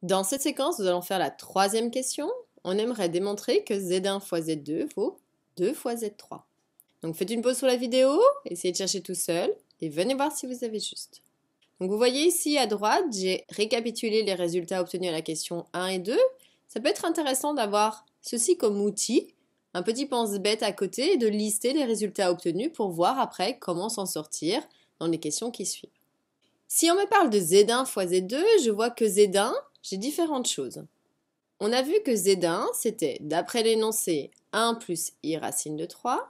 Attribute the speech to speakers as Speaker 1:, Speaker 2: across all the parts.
Speaker 1: Dans cette séquence, nous allons faire la troisième question. On aimerait démontrer que Z1 fois Z2 vaut 2 fois Z3. Donc faites une pause sur la vidéo, essayez de chercher tout seul et venez voir si vous avez juste. Donc vous voyez ici à droite, j'ai récapitulé les résultats obtenus à la question 1 et 2. Ça peut être intéressant d'avoir ceci comme outil, un petit pense-bête à côté et de lister les résultats obtenus pour voir après comment s'en sortir dans les questions qui suivent. Si on me parle de Z1 fois Z2, je vois que Z1, j'ai différentes choses. On a vu que Z1, c'était, d'après l'énoncé, 1 plus i racine de 3.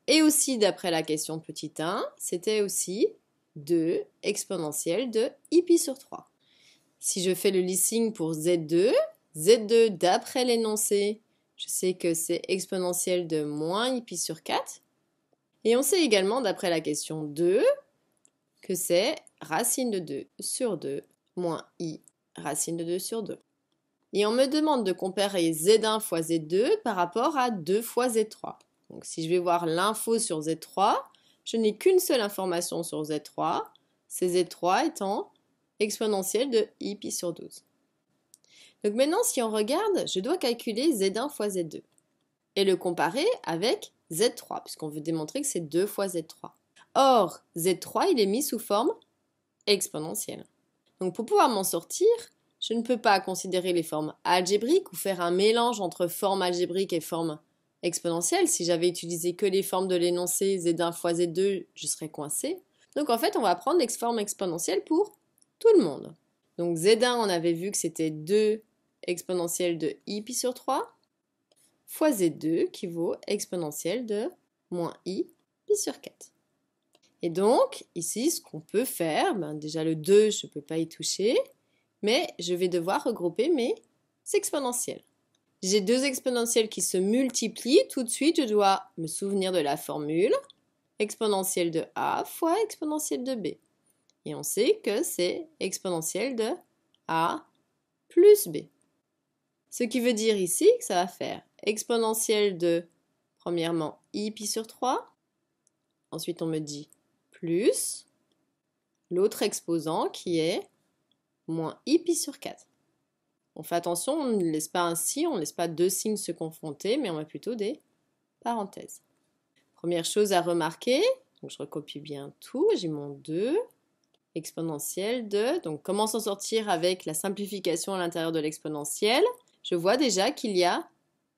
Speaker 1: Et aussi, d'après la question petit 1, c'était aussi 2 exponentielle de i pi sur 3. Si je fais le listing pour Z2, Z2, d'après l'énoncé, je sais que c'est exponentielle de moins i pi sur 4. Et on sait également, d'après la question 2, que c'est racine de 2 sur 2 moins i racine de 2 sur 2. Et on me demande de comparer Z1 fois Z2 par rapport à 2 fois Z3. Donc si je vais voir l'info sur Z3, je n'ai qu'une seule information sur Z3, c'est Z3 étant exponentielle de i pi sur 12. Donc maintenant, si on regarde, je dois calculer Z1 fois Z2 et le comparer avec Z3, puisqu'on veut démontrer que c'est 2 fois Z3. Or, Z3, il est mis sous forme exponentielle. Donc pour pouvoir m'en sortir, je ne peux pas considérer les formes algébriques ou faire un mélange entre forme algébrique et forme exponentielle. Si j'avais utilisé que les formes de l'énoncé Z1 fois Z2, je serais coincé. Donc en fait, on va prendre les formes exponentielles pour tout le monde. Donc Z1, on avait vu que c'était 2 exponentielle de i pi sur 3 fois Z2 qui vaut exponentielle de moins i pi sur 4. Et donc, ici, ce qu'on peut faire, déjà le 2, je ne peux pas y toucher, mais je vais devoir regrouper mes exponentielles. J'ai deux exponentielles qui se multiplient, tout de suite, je dois me souvenir de la formule exponentielle de a fois exponentielle de b. Et on sait que c'est exponentielle de a plus b. Ce qui veut dire ici que ça va faire exponentielle de, premièrement, i pi sur 3. Ensuite, on me dit plus l'autre exposant qui est moins i pi sur 4. On fait attention, on ne laisse pas un si, on ne laisse pas deux signes se confronter, mais on met plutôt des parenthèses. Première chose à remarquer, donc je recopie bien tout, j'ai mon 2, exponentielle de, donc comment s'en sortir avec la simplification à l'intérieur de l'exponentielle? Je vois déjà qu'il y a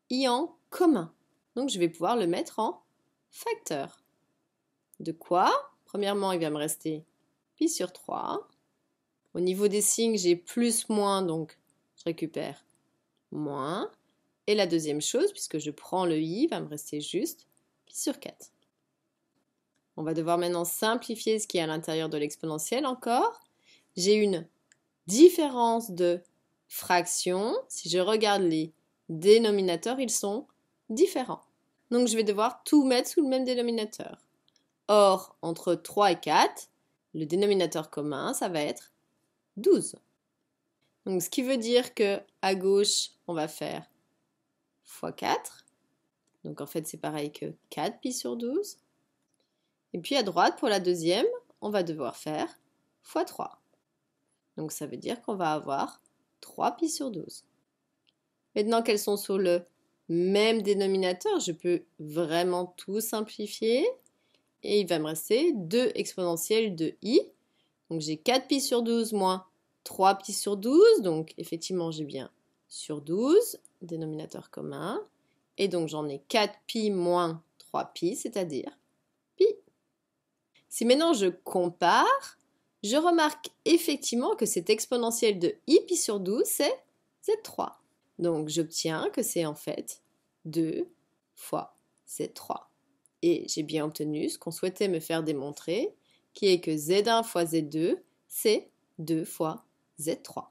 Speaker 1: i en commun, donc je vais pouvoir le mettre en facteur. De quoi? Premièrement, il va me rester pi sur 3. Au niveau des signes, j'ai plus, moins, donc je récupère moins. Et la deuxième chose, puisque je prends le i, va me rester juste pi sur 4. On va devoir maintenant simplifier ce qui est à l'intérieur de l'exponentielle encore. J'ai une différence de fraction. Si je regarde les dénominateurs, ils sont différents. Donc je vais devoir tout mettre sous le même dénominateur. Or, entre 3 et 4, le dénominateur commun, ça va être 12. Donc, ce qui veut dire que à gauche, on va faire fois 4. Donc, en fait, c'est pareil que 4 pi sur 12. Et puis, à droite, pour la deuxième, on va devoir faire fois 3. Donc, ça veut dire qu'on va avoir 3 pi sur 12. Maintenant qu'elles sont sur le même dénominateur, je peux vraiment tout simplifier. Et il va me rester 2 exponentielles de i. Donc j'ai 4 pi sur 12 moins 3 pi sur 12. Donc effectivement, j'ai bien sur 12, dénominateur commun. Et donc j'en ai 4 pi moins 3 pi, c'est-à-dire pi. Si maintenant je compare, je remarque effectivement que cette exponentielle de i pi sur 12, c'est Z3. Donc j'obtiens que c'est en fait 2 fois Z3. Et j'ai bien obtenu ce qu'on souhaitait me faire démontrer, qui est que Z1 fois Z2, c'est 2 fois Z3.